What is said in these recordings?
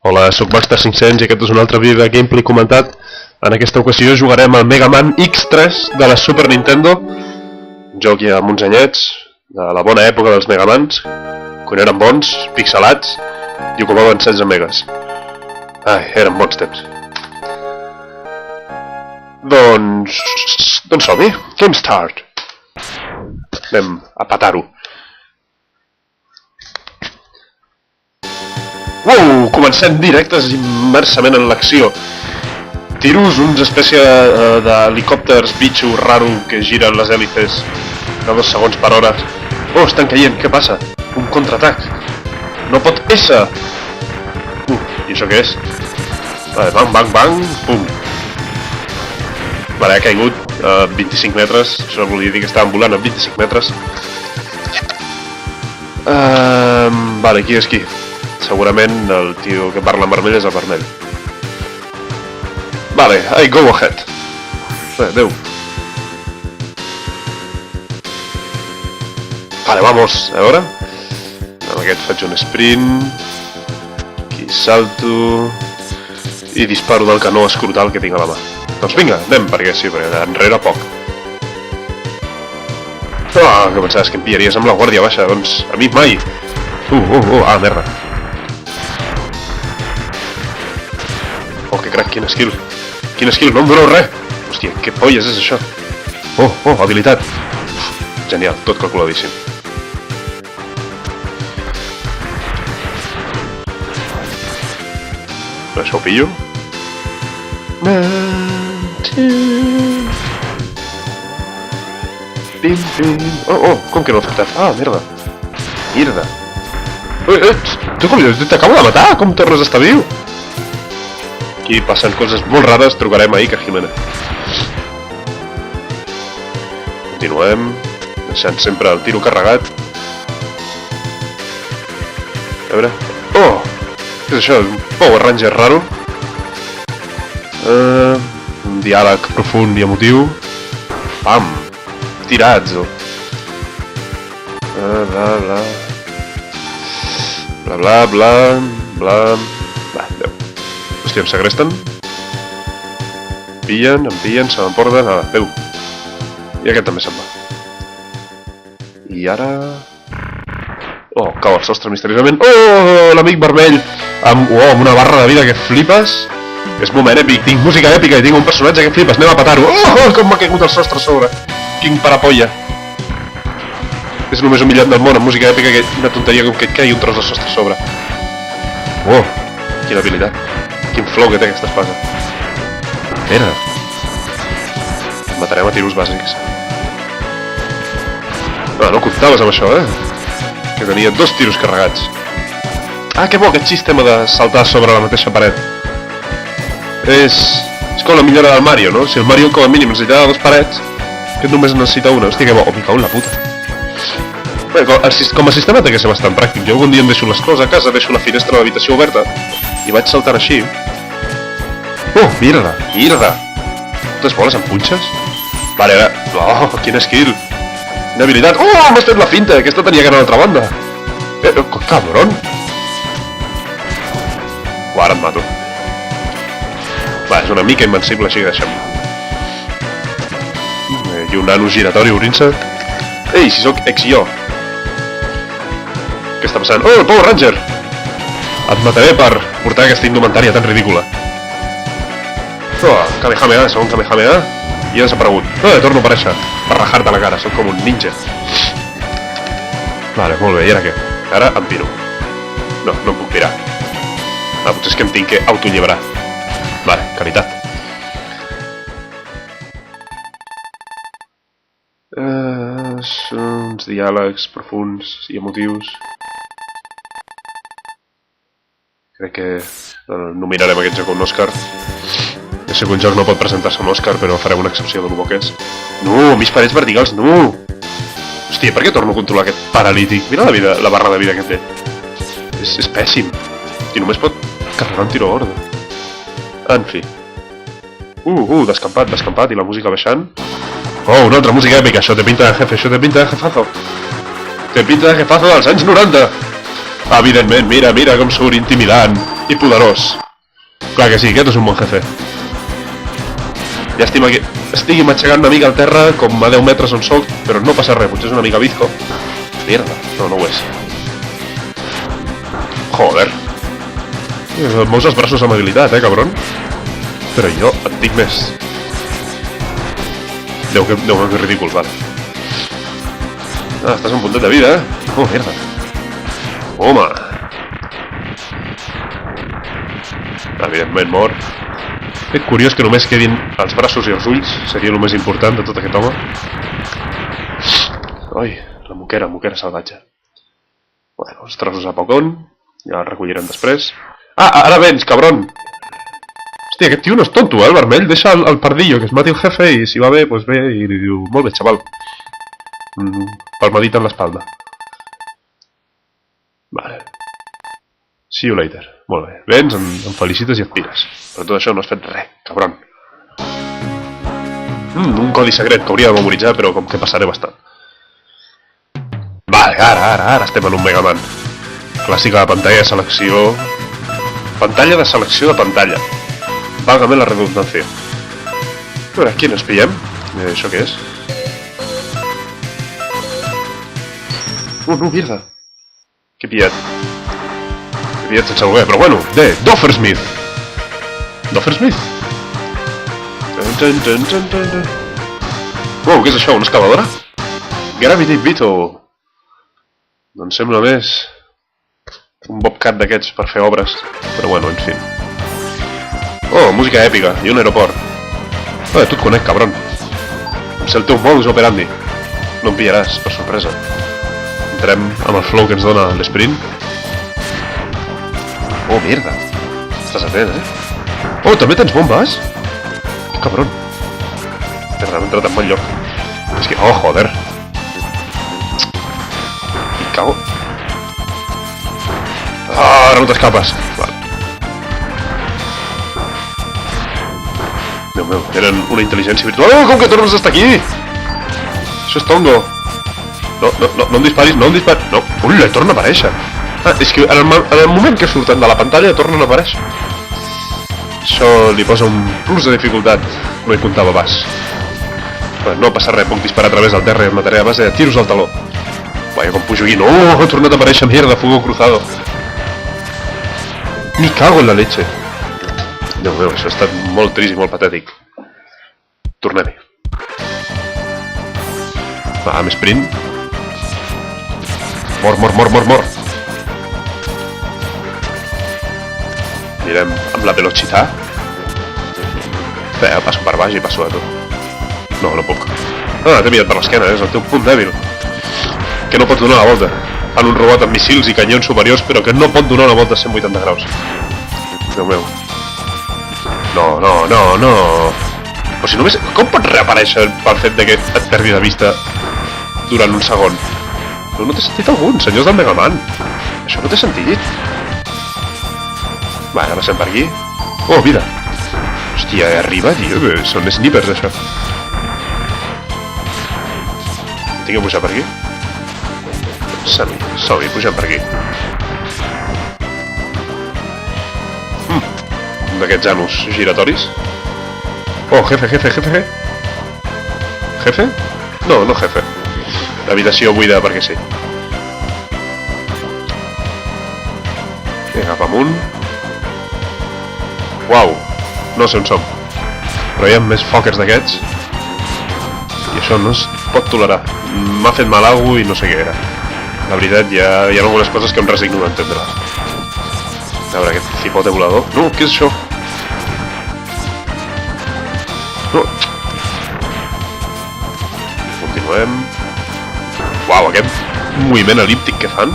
Hola, soc Baxter500 i aquest és un altre vídeo de gameplay comentat. En aquesta ocasió jugarem al Mega Man X3 de la Super Nintendo. Un joc ja amb uns anyets, de la bona època dels Mega Mans, quan eren bons, pixelats, i ocupaven 16 megas. Ai, eren bons temps. Doncs som-hi, game start. Anem a patar-ho. Uau, comencem directes immersament en l'acció. Tiros, uns espècie d'helicòpters bitxo raro que giren les hèlices a 2 segons per hora. Oh, estan caient, què passa? Un contraatac. No pot ésser. I això què és? Vale, bang, bang, bang, pum. Vale, ha caigut a 25 metres. Això volia dir que estàvem volant a 25 metres. Vale, qui és qui? Segurament el tio que parla en vermell és el vermell. Vale, go ahead. Adéu. Vale, vamos, a veure. Amb aquest faig un sprint. Aquí salto. I disparo del canó escrotal que tinc a la mà. Doncs vinga, anem, perquè sí, perquè enrere poc. Ah, que pensaves que em pillaries amb la guàrdia baixa, doncs a mi mai. Merda. Oh, que crac, quin skill. Quin skill, no em doneu res. Hòstia, què polles és això? Oh, habilitat. Genial, tot calculadíssim. Això ho pillo. Oh, com que no l'ha afectat? Ah, merda. Mierda. Tu com dius? T'acabo de matar? Com tornes a estar viu? Aquí passen coses molt rares, trucarem a Iker Jiménez. Continuem, deixant sempre el tiro carregat. A veure... Oh! Què és això? Un Power Ranger raro. Un diàleg profund i emotiu. Pam! Tirats, oh! Bla... Va, adéu. Hòstia, em segresten? Em pillen, se m'emporten... Adéu. I aquest també se'n va. I ara... Oh, cau al sostre misteriosament. Oh, l'amic vermell! Amb una barra de vida que flipes. És moment èpic, tinc música èpica i tinc un personatge que flipes. Anem a petar-ho. Oh, com m'ha caigut el sostre a sobre. Quin parapolla. És el més humillant del món, amb música èpica, que una tonteria com que et caigui un tros de sostre a sobre. Oh, quina habilitat. Quin flow que té aquesta espasa. Mira. Matarem a tiros bàsics. No comptaves amb això, Que tenia 2 tiros carregats. Ah, que bo aquest sistema de saltar sobre la mateixa paret. És com la millora del Mario, no? Si el Mario com a mínim necessitava 2 parets, aquest només necessita una. Hòstia, que bo. Me cago en la puta. Bé, com a sistema té que ser bastant pràctic. Jo algun dia em deixo les coses a casa, deixo la finestra de l'habitació oberta i vaig saltant així. Oh, mierda! Totes boles amb punxes? Vale, ara... Oh, quin skill! Quina habilitat! Oh, m'ha estat la finta! Aquesta tenia que anar a l'altra banda! Cabron! Ara et mato. Va, és una mica invencible, així que deixem. I un nano giratori obrint-se. Ei, si sóc ex-jo! Què està passant? Oh, el Power Ranger! Et mataré per portar aquesta indumentària tan ridícula. Oh, Kamehameha, segon Kamehameha. I he desaparegut. Torno a aparèixer. Per rajar-te la cara, soc com un ninja. Vale, molt bé, i ara què? Ara em piro. No em puc pirar. Potser és que em tinc que autolliberar. Vale, caritat. Són uns diàlegs profuns i emotius. Crec que nominarem aquest joc a un Òscar. Ja sé que un joc no pot presentar-se a un Òscar, però farem una excepció de lo bo que és. No, mis parets verticals, no! Hòstia, per què torno a controlar aquest paralític? Mira la barra de vida que té. És pèssim. I només pot carregar un tiro a borda. En fi. Descampat, i la música baixant. Oh, una altra música èpica, això té pinta de jefe, això té pinta de jefazo. Té pinta de jefazo dels anys 90. Evidentment, mira com surt intimidant. i poderós. Clar que sí, aquest és un bon jefe. Llàstima que estigui matxegant una mica al terra, com a 10 metres on soc, però no passa res, potser és una mica bizco. Mierda, no ho és. Joder. Mous els braços amb habilitat, cabron. Però jo et dic més. Déu que ridícul, vale. Ah, estàs un puntet de vida, Oh, mierda. Home. Evidentment mor. És curiós que només quedin els braços i els ulls. Seria el més important de tot aquest home. Ai, la moquera salvatge. Bueno, els trossos a Pocón. Ja el recollirem després. Ah, ara vens, cabron! Hòstia, aquest tio no és tonto, el vermell. Deixa el pardillo, que es mati el jefe, i si va bé, doncs bé, i li diu, molt bé, xaval. Palmadita en l'espalda. Vale. See you later. Molt bé. Vens, em felicites i et pires. Però tot això no has fet res, cabron. Un codi secret que hauria de memoritzar, però com que passaré bastant. Vale, ara estem en un Mega Man. Clàssica de pantalla de selecció. Pantalla de selecció de pantalla. Válgame la redundancia. A veure, aquí ens pillem. Això què és? No, mierda. Que pillat. Que pillat sense voler, però bueno, de Doffersmith. Doffersmith? Wow, què és això? Una excavadora? Gravity Beetle. Doncs sembla més un bobcat d'aquests per fer obres. Però bueno, en fi. Oh, música èpica i un aeroport. Tu et conec, cabron. Sé el teu modus operandi. No em pillaràs, per sorpresa. Entrem amb el flow que ens dona l'esprint. Oh, mierda. Estàs atent, Oh, també tens bombes? Que cabron. Mierda, m'he entrat en mal lloc. És que... Oh, joder. Me cago. Ah, ara no t'escapes. Vale. Déu meu, tenen una intel·ligència virtual. Oh, com que tornes a estar aquí? Això és tongo. No em disparis, no. Ui, torna a aparèixer. Ah, és que en el moment que surten de la pantalla tornen a aparèixer. Això li posa un plus de dificultat. No hi comptava pas. No passa res, puc disparar a través del terra i em mataré a base de tiros al taló. Vaya, com pujo aquí. No, ha tornat a aparèixer, mierda, fuego cruzado. Me cago en la leche. Déu meu, això ha estat molt trist i molt patètic. Tornem-hi. Va, amb sprint. Mor. Anirem amb la velocitat. Bé, passo per baix i passo a tu. No puc. Ah, t'he mirat per l'esquena, és el teu punt dèbil. Que no pot donar la volta. Fan un robot amb missils i canyons superiors, però que no pot donar una volta a 180 graus. Déu meu. No. Però si només... Com pot reaparèixer pel fet que et perdi de vista durant un segon? Però no té sentit algun, senyors del Mega Man. Això no té sentit. Va, ara passem per aquí. Oh, vida. Hòstia, arriba, tio. Són snipers, això. Tinc que pujar per aquí? Som-hi, pugem per aquí. D'aquests anus giratoris. Oh, jefe. Jefe? No jefe. L'habitació buida perquè sí. Cap amunt. Uau, no sé on som. Però hi ha més fuckers d'aquests. I això no es pot tolerar. M'ha fet mal algú i no sé què era. La veritat, hi ha algunes coses que em resigno d'entendre-les. A veure, aquest cipote volador. No, què és això? No. Continuem. Uau, aquest moviment elíptic que fan.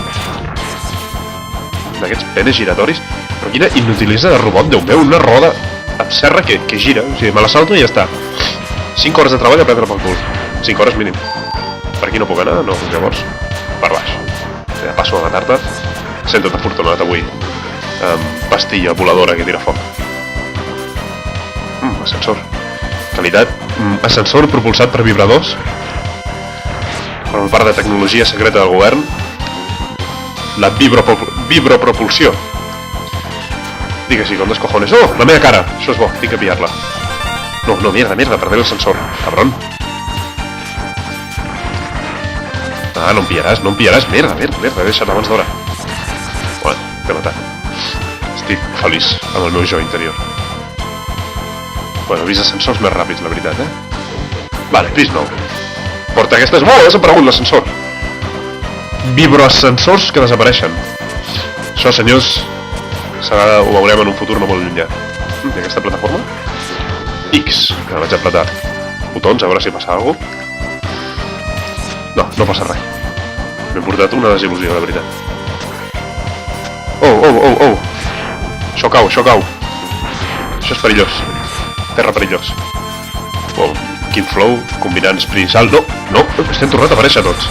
D'aquests penes giratoris. Però quina inutilitza de robot, Déu meu, una roda abserra que gira. O sigui, me la salto i ja està. 5 hores de treball a prendre pel cul. 5 hores mínim. Per aquí no puc anar? No, llavors per baix. Ja passo a matar-te. Sento-te afortunat avui. Pastilla voladora que tira foc. Ascensor. Qualitat. Ascensor propulsat per vibradors. Per part de tecnologia secreta del govern. La vibropropulsió. Digue sí, con dos cojones. Oh, la meva cara! Això és bo, tinc que pillar-la. No, no, mierda, perdré l'ascensor. Cabron. Ah, no em pillaràs. Merda, he deixat abans d'hora. Bueno, t'he matat. Estic feliç amb el meu jo interior. Bueno, he vist ascensors més ràpids, la veritat, Vale, pis nou. Porta aquestes... Oh, ha desaparegut l'ascensor. Vibroascensors que desapareixen. Això, senyors, ho veurem en un futur no molt llunyà. I aquesta plataforma? X, que vaig apretar. Botons, a veure si passa alguna cosa. No passa res. M'he portat una desil·lusió, de veritat. Oh. Això cau. Això és perillós. Terra perillós. Oh, quin flow, combinant sprint i salt. No, estem tornant a aparèixer tots.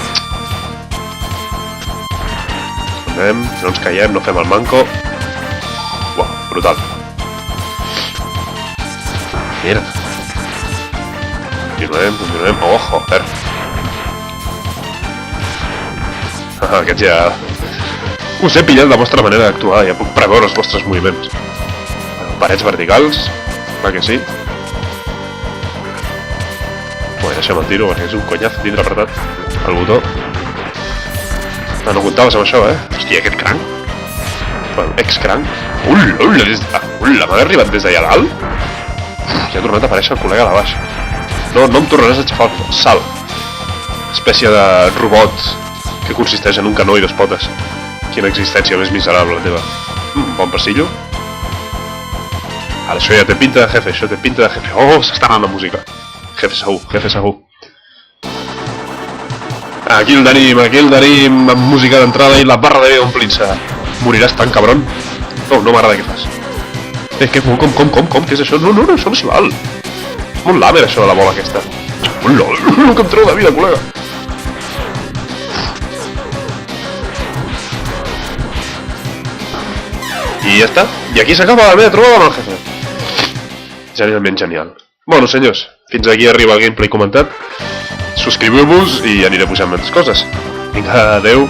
Anem, no ens caiem, no fem el manco. Uau, brutal. Mira. Continuem. Ojo, Aquests ja... Us he pillat la vostra manera d'actuar, ja puc preveure els vostres moviments. Parets verticals, clar que sí. Bueno, deixem el tiro perquè és un conyazo tindre apretat el botó. No comptaves amb això, Hòstia, aquest cranc. Bueno, ex-cranc. Ula, m'ha arribat des d'allà dalt? Ja ha tornat a aparèixer el col·lega a la baixa. No em tornaràs a xafar el salt. Espècie de robot que consisteix en un canó i dos potes. Quina existència més miserable, la teva. Bon passillo. Ara, això ja té pinta de jefe, Oh, s'està anant la música. Jefe segur. Aquí el tenim, amb música d'entrada i la barra de vida omplint-se. Moriràs tan cabron. No m'agrada què fas. Com? Què és això? No, això no s'hi val. Molt làmer, això de la bola aquesta. Lol, que em treu de vida, col·lega. I ja està. I aquí s'acaba la meva trobada amb el jefe. Genialment genial. Bueno, senyors, fins aquí arriba el gameplay comentat. Subscriviu-vos i aniré pujant més coses. Vinga, adeu.